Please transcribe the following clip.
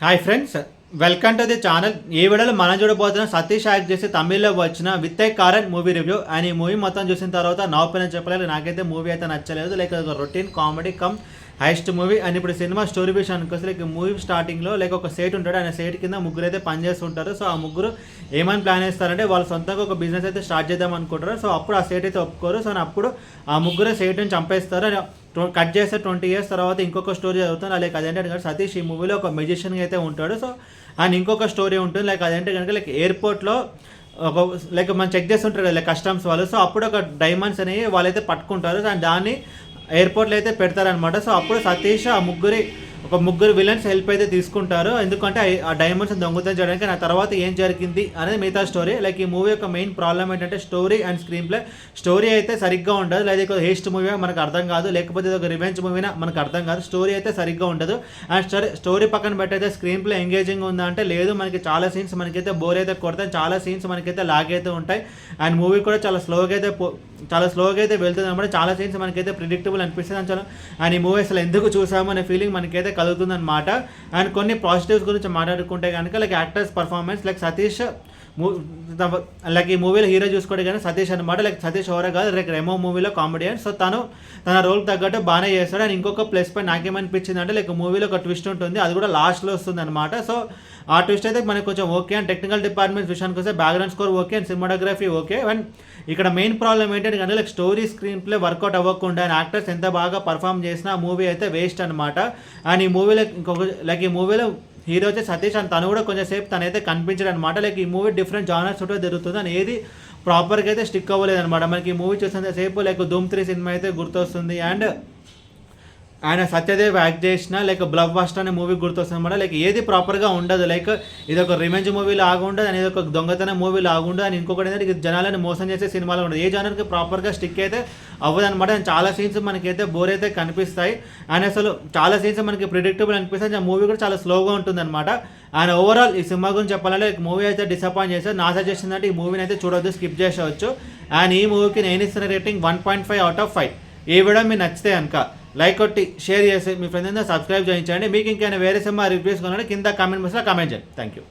Hi friends, welcome to the channel. ఈ వీడియోలో మనం చూడబోతున్న సతీష్ యాక్ట్ చేసి తమిళ్లో వచ్చిన Vithaikkaaran movie review. And ఈ మూవీ మొత్తం చూసిన తర్వాత నా ఒపీనియన్ చెప్పలేదు. నాకైతే మూవీ అయితే నచ్చలేదు. లైక్ ఒక routine comedy come heist movie. And ఇప్పుడు సినిమా స్టోరీ విషయానికి వస్తే లైక్ మూవీ స్టార్టింగ్లో లైక్ ఒక సేట్ ఉంటాడు. ఆయన సేట్ కింద ముగ్గురు అయితే పనిచేస్తుంటారు. సో ఆ ముగ్గురు ఏమని ప్లాన్ చేస్తారంటే వాళ్ళు సొంతంగా ఒక బిజినెస్ అయితే స్టార్ట్ చేద్దాం అనుకుంటారు. సో అప్పుడు ఆ సేట్ అయితే ఒప్పుకోరు. సో అప్పుడు ఆ ముగ్గురు సేట్ని చంపేస్తారు. కట్ చేస్తే 20 years తర్వాత ఇంకొక స్టోరీ చదువుతాను. లైక్ అదేంటే కనుక సతీష్ ఈ మూవీలో ఒక మెజిషియన్గా అయితే ఉంటాడు. సో అండ్ ఇంకొక స్టోరీ ఉంటుంది. లైక్ అదేంటే కనుక లైక్ ఎయిర్పోర్ట్లో ఒక లైక్ మనం చెక్ చేస్తుంటారు కదా లైక్ కస్టమ్స్ వాళ్ళు. సో అప్పుడు ఒక డైమండ్స్ అనేవి వాళ్ళైతే పట్టుకుంటారు. అండ్ దాన్ని ఎయిర్పోర్ట్లో అయితే పెడతారనమాట. సో అప్పుడు సతీష్ ఆ ముగ్గురు విలన్స్ హెల్ప్ అయితే తీసుకుంటారు. ఎందుకంటే ఆ డైమండ్స్ దొంగతనం చేయడానికి. నా తర్వాత ఏం జరిగింది అనేది మిగతా స్టోరీ. లైక్ ఈ మూవీ యొక్క మెయిన్ ప్రాబ్లం ఏంటంటే story and screen play. Story అయితే సరిగ్గా ఉండదు. లేదా హేస్ట్ మూవీ మనకు అర్థం కాదు, లేకపోతే ఇది ఒక రివెంజ్ మూవీనా మనకు అర్థం కాదు. స్టోరీ అయితే సరిగ్గా ఉండదు. అండ్ స్టోరీ పక్కన పెట్టయితే స్క్రీన్ ప్లే ఎంగేజింగ్ ఉందా అంటే లేదు. మనకి చాలా సీన్స్ మనకైతే బోర్ అయితే కొడతాయి, చాలా సీన్స్ మనకైతే లాగ్ అయితే ఉంటాయి. అండ్ మూవీ కూడా చాలా స్లోగా అయితే వెళ్తుంది అనమాట. చాలా సీన్స్ మనకైతే ప్రిడిక్టబుల్ అనిపిస్తుంది అంచాను. అండ్ ఈ మూవీ అసలు ఎందుకు చూసాము అనే ఫీలింగ్ మనకైతే కలుగుతుంది అనమాట. అండ్ కొన్ని పాజిటివ్స్ గురించి మాట్లాడుకుంటే కనుక like actors performance like Satish like ఈ మూవీలో హీరో చూసుకోవడం కానీ సతీష్ అనమాట. లైక్ సతీష్ ఎవరో కాదు, లైక్ రెమో మూవీలో కామెడియన్. సో తన రోల్కి తగ్గట్టు బాగానే చేస్తాడు. అండ్ ఇంకొక ప్లస్ పాయింట్ నాకేమనిపించింది అంటే లైక్ మూవీలో ఒక ట్విస్ట్ ఉంటుంది, అది కూడా లాస్ట్లో వస్తుంది అనమాట. సో ఆ ట్విస్ట్ అయితే మనకు కొంచెం ఓకే. అండ్ టెక్నికల్ డిపార్ట్మెంట్ విషయానికి వస్తే background score okay and cinematography okay. And ఇక్కడ మెయిన్ ప్రాబ్లం ఏంటంటే కానీ like story screenplay work out అవ్వకుండా అండ్ యాక్టర్స్ ఎంత బాగా పర్ఫామ్ చేసినా మూవీ అయితే వేస్ట్ అనమాట. అండ్ ఈ మూవీలో ఈ మూవీలో హీరో వచ్చే సతీష్ అని తను కూడా కొంచెం సేపు తనైతే కనిపించాడు అనమాట. లైక్ ఈ మూవీ డిఫరెంట్ జానర్స్ చుట్టూ జరుగుతుంది అని ఏది ప్రాపర్గా అయితే స్టిక్ అవ్వలేదు అనమాట. మనకి ఈ మూవీ చూసినంత సేపు లైక్ ధూమ్ 3 సినిమా అయితే గుర్తొస్తుంది. అండ్ ఆయన సత్యదేవ్ యాక్ట్ చేసిన లైక్ బ్లక్ బస్టర్ అనే మూవీ గుర్తొస్తుంది అనమాట. లైక్ ఏది ప్రాపర్గా ఉండదు. లైక్ ఇది ఒక రివెంజ్ మూవీ లాగా ఉండదు, అనేది ఒక దొంగతనం మూవీ లాగా ఉండదు. అని ఇంకొకటి ఏంటంటే ఇది జనాలను మోసం చేసే సినిమాలో ఉండదు. ఏ జనానికి ప్రాపర్గా స్టిక్ అయితే అవ్వదు అనమాట. అండ్ చాలా సీన్స్ మనకైతే బోర్ అయితే కనిపిస్తాయి. అండ్ అసలు చాలా సీన్స్ మనకి ప్రిడిక్టబుల్ అనిపిస్తాయి. ఆ మూవీ కూడా చాలా స్లోగా ఉంటుంది అనమాట. అండ్ ఓవరాల్ ఈ సినిమా గురించి చెప్పాలంటే మూవీ అయితే డిసప్పాయింట్ చేశారు. నా సజెషన్ అంటే ఈ మూవీని అయితే చూడొద్దు, స్కిప్ చేసేవచ్చు. అండ్ ఈ మూవీకి నేను ఇస్తున్న రేటింగ్ 1.5 out of 5. ఈ వీడియో మీకు నచ్చితే కనుక లైక్ కొట్టి షేర్ చేసి మీ ఫ్రెండ్స్ సబ్స్క్రైబ్ చేయించండి. మీకు ఇంకైనా వేరే సినిమా రివ్యూస్ కొనండి కింద కామెంట్ బాక్స్లో కామెంట్ చేయండి. Thank you.